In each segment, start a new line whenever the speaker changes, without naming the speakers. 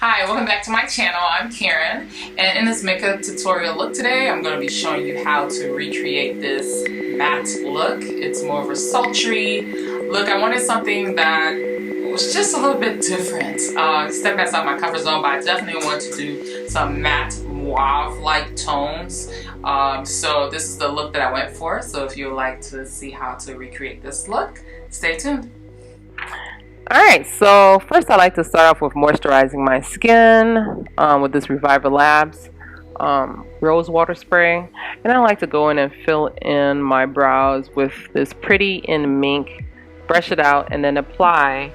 Hi, welcome back to my channel. I'm Karen, and in this makeup tutorial look today, I'm going to be showing you how to recreate this matte look. It's more of a sultry look. I wanted something that was just a little bit different. Stepping outside my comfort zone, but I definitely want to do some matte mauve-like tones. So this is the look that I went for. So if you would like to see how to recreate this look, stay tuned.
Alright, so first I like to start off with moisturizing my skin with this Reviver Labs rose water spray. And I like to go in and fill in my brows with this Pretty in Mink, brush it out, and then apply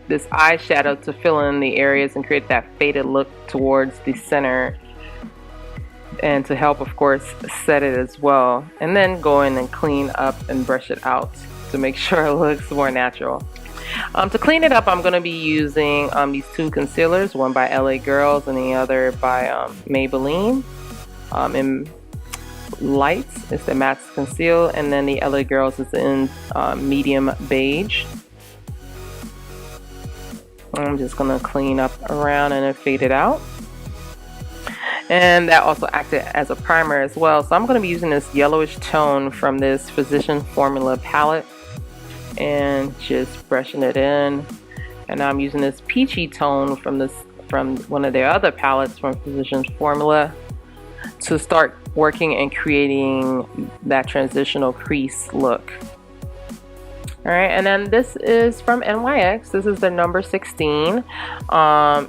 this eyeshadow to fill in the areas and create that faded look towards the center. And to help, of course, set it as well. And then go in and clean up and brush it out to make sure it looks more natural. To clean it up, I'm going to be using these two concealers, one by LA Girls and the other by Maybelline. In lights, it's the Matte Conceal, and then the LA Girls is in medium beige. I'm just going to clean up around and then fade it out. And that also acted as a primer as well. So I'm going to be using this yellowish tone from this Physician Formula palette and just brushing it in. And I'm using this peachy tone from one of their other palettes from Physician Formula to start working and creating that transitional crease look. Alright, and then this is from NYX. This is the number 16.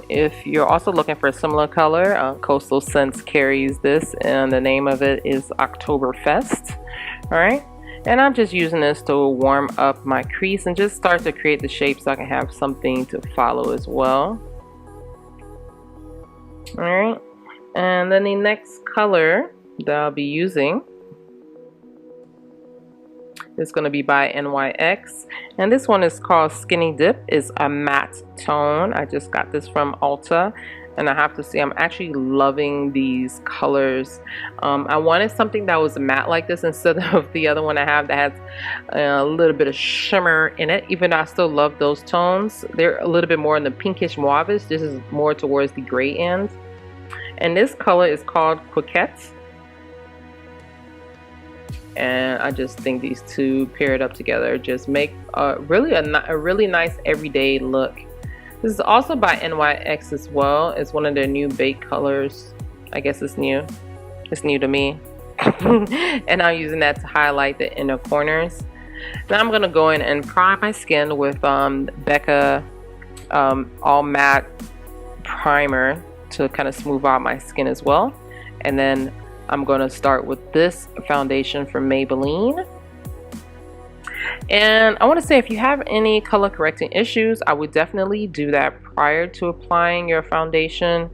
If you're also looking for a similar color, Coastal Scents carries this, and the name of it is Oktoberfest. Alright, and I'm just using this to warm up my crease and just start to create the shape so I can have something to follow as well. Alright, and then the next color that I'll be using is going to be by NYX, and this one is called Skinny Dip. It's a matte tone. I just got this from Ulta, and I have to say I'm actually loving these colors. I wanted something that was matte like this instead of the other one I have that has a little bit of shimmer in it, even though I still love those tones. They're a little bit more in the pinkish mauvish. This is more towards the gray end, and this color is called Couquette. And I just think these two paired up together just make a really nice everyday look. This is also by NYX as well. It's one of their new bake colors. I guess it's new. It's new to me. And I'm using that to highlight the inner corners. Now I'm gonna go in and prime my skin with Becca all matte primer to kind of smooth out my skin as well. And then I'm going to start with this foundation from Maybelline. And I want to say, if you have any color correcting issues, I would definitely do that prior to applying your foundation,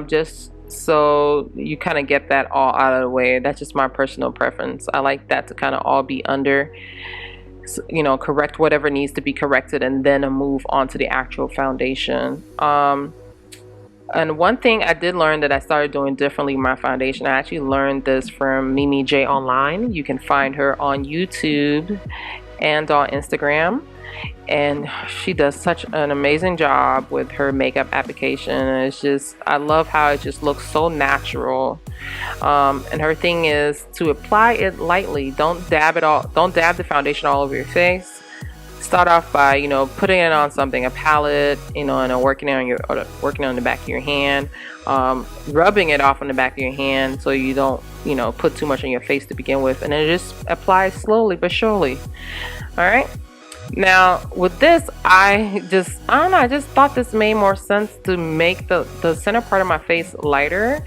just so you kind of get that all out of the way. That's just my personal preference. I like that to kind of all be under, you know, correct whatever needs to be corrected and then move on to the actual foundation. And one thing I did learn that I started doing differently with my foundation, I actually learned this from Mimi J Online. You can find her on YouTube and on Instagram. And she does such an amazing job with her makeup application. And it's just, I love how it just looks so natural. And her thing is to apply it lightly. Don't dab the foundation all over your face. Start off by, you know, putting it on something, a palette, you know, and working on the back of your hand, rubbing it off on the back of your hand so you don't, you know, put too much on your face to begin with, and then just apply slowly but surely. All right. Now with this, I don't know, I just thought this made more sense to make the center part of my face lighter,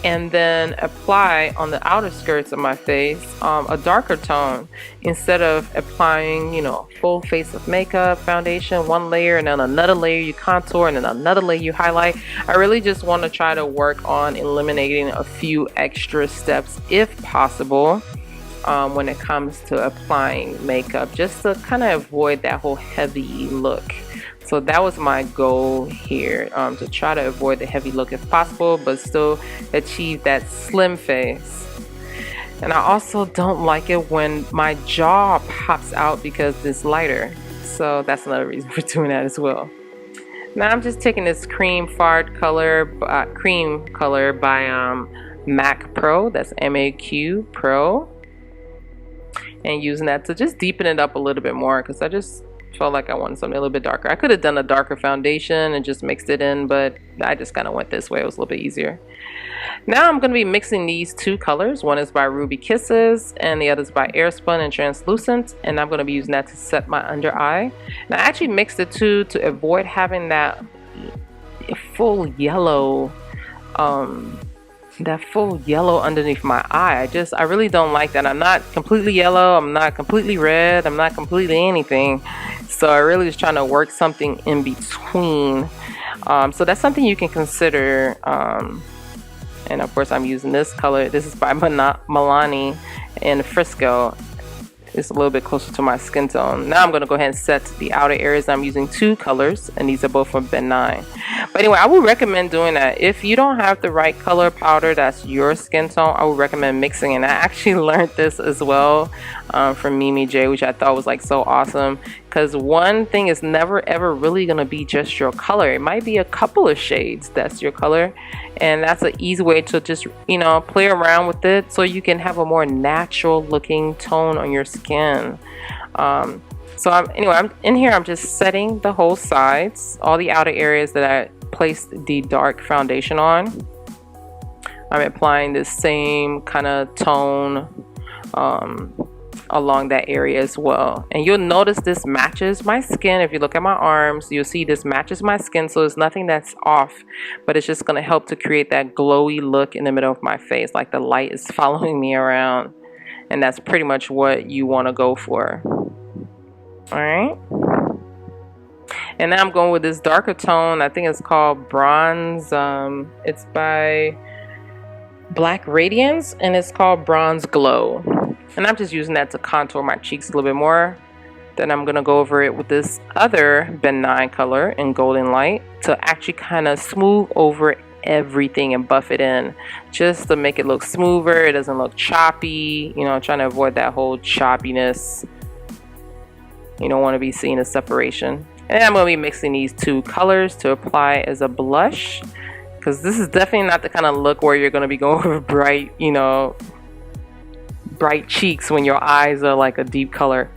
and then apply on the outer skirts of my face a darker tone instead of applying, you know, full face of makeup, foundation, one layer and then another layer you contour and then another layer you highlight. I really just want to try to work on eliminating a few extra steps if possible when it comes to applying makeup, just to kind of avoid that whole heavy look. So that was my goal here, to try to avoid the heavy look if possible, but still achieve that slim face. And I also don't like it when my jaw pops out because it's lighter. So that's another reason for doing that as well. Now I'm just taking this cream color by MAC Pro. That's MAQ Pro, and using that to just deepen it up a little bit more because I just felt like I wanted something a little bit darker. I could have done a darker foundation and just mixed it in, but I just kind of went this way. It was a little bit easier. Now I'm going to be mixing these two colors. One is by Ruby Kisses and the other is by Airspun and Translucent, and I'm going to be using that to set my under eye. Now I actually mixed the two to avoid having that full yellow underneath my eye. I really don't like that. I'm not completely yellow, I'm not completely red, I'm not completely anything. So I really was trying to work something in between. So that's something you can consider. And of course I'm using this color. This is by Milani in Frisco. It's a little bit closer to my skin tone. Now I'm going to go ahead and set the outer areas. I'm using two colors, and these are both from Ben 9. But anyway, I would recommend doing that. If you don't have the right color powder that's your skin tone, I would recommend mixing. And I actually learned this as well from Mimi J, which I thought was like so awesome. Because one thing is never ever really going to be just your color. It might be a couple of shades that's your color. And that's an easy way to just, you know, play around with it so you can have a more natural looking tone on your skin. So I'm in here. I'm just setting the whole sides, all the outer areas that I placed the dark foundation on. I'm applying the same kind of tone along that area as well, and you'll notice this matches my skin. If you look at my arms, you'll see this matches my skin, so it's nothing that's off, but it's just going to help to create that glowy look in the middle of my face, like the light is following me around, and that's pretty much what you want to go for. All right, and now I'm going with this darker tone. I think it's called Bronze. It's by Black Radiance, and it's called Bronze Glow. And I'm just using that to contour my cheeks a little bit more. Then I'm going to go over it with this other Ben 9 color in Golden Light to actually kind of smooth over everything and buff it in, just to make it look smoother. It doesn't look choppy, you know, trying to avoid that whole choppiness. You don't want to be seeing a separation. And I'm going to be mixing these two colors to apply as a blush, because this is definitely not the kind of look where you're going to be going with bright, you know, bright cheeks when your eyes are like a deep color.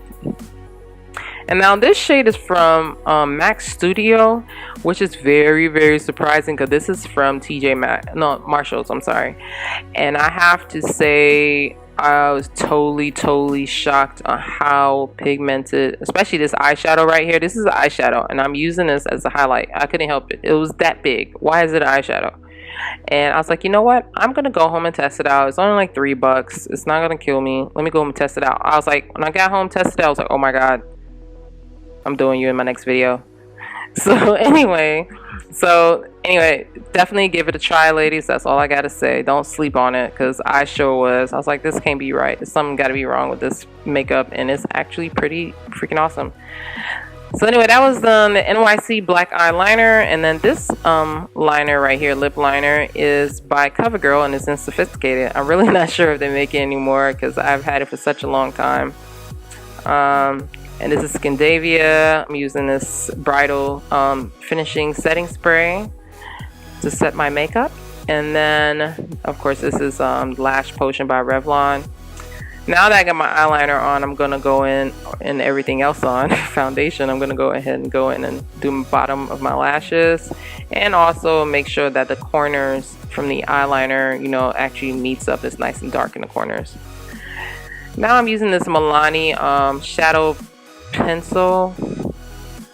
And now this shade is from MAC Studio, which is very, very surprising because this is from Marshalls, I'm sorry. And I have to say, I was totally shocked on how pigmented, especially this eyeshadow right here. This is an eyeshadow, and I'm using this as a highlight. I couldn't help it. It was that big. Why is it an eyeshadow? And I was like, you know what? I'm going to go home and test it out. It's only like $3. It's not going to kill me. Let me go home and test it out. I was like, when I got home, tested it, I was like, oh my God, I'm doing you in my next video. So anyway, definitely give it a try, ladies. That's all I got to say. Don't sleep on it, because I sure was. I was like, this can't be right. There's something got to be wrong with this makeup, and it's actually pretty freaking awesome. So anyway, that was the NYC black eyeliner, and then this liner right here, lip liner, is by CoverGirl, and it's in Sophisticated. I'm really not sure if they make it anymore because I've had it for such a long time. And this is Scandavia. I'm using this bridal finishing setting spray to set my makeup, and then of course this is Lash Potion by Revlon. Now that I got my eyeliner on, I'm gonna go in and everything else on foundation. I'm gonna go ahead and go in and do the bottom of my lashes, and also make sure that the corners from the eyeliner, you know, actually meets up. It's nice and dark in the corners. Now I'm using this Milani shadow pencil,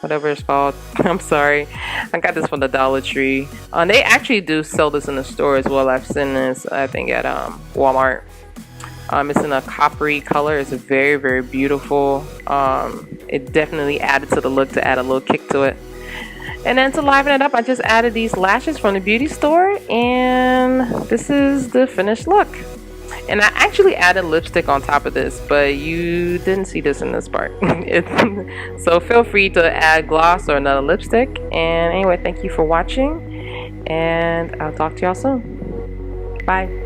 whatever it's called. I'm sorry, I got this from the Dollar Tree. They actually do sell this in the store as well. I've seen this, I think, at Walmart. It's in a coppery color. It's very, very beautiful. It definitely added to the look to add a little kick to it. And then to liven it up, I just added these lashes from the beauty store, and this is the finished look. And I actually added lipstick on top of this, but you didn't see this in this part. So feel free to add gloss or another lipstick. And anyway, thank you for watching, and I'll talk to y'all soon. Bye.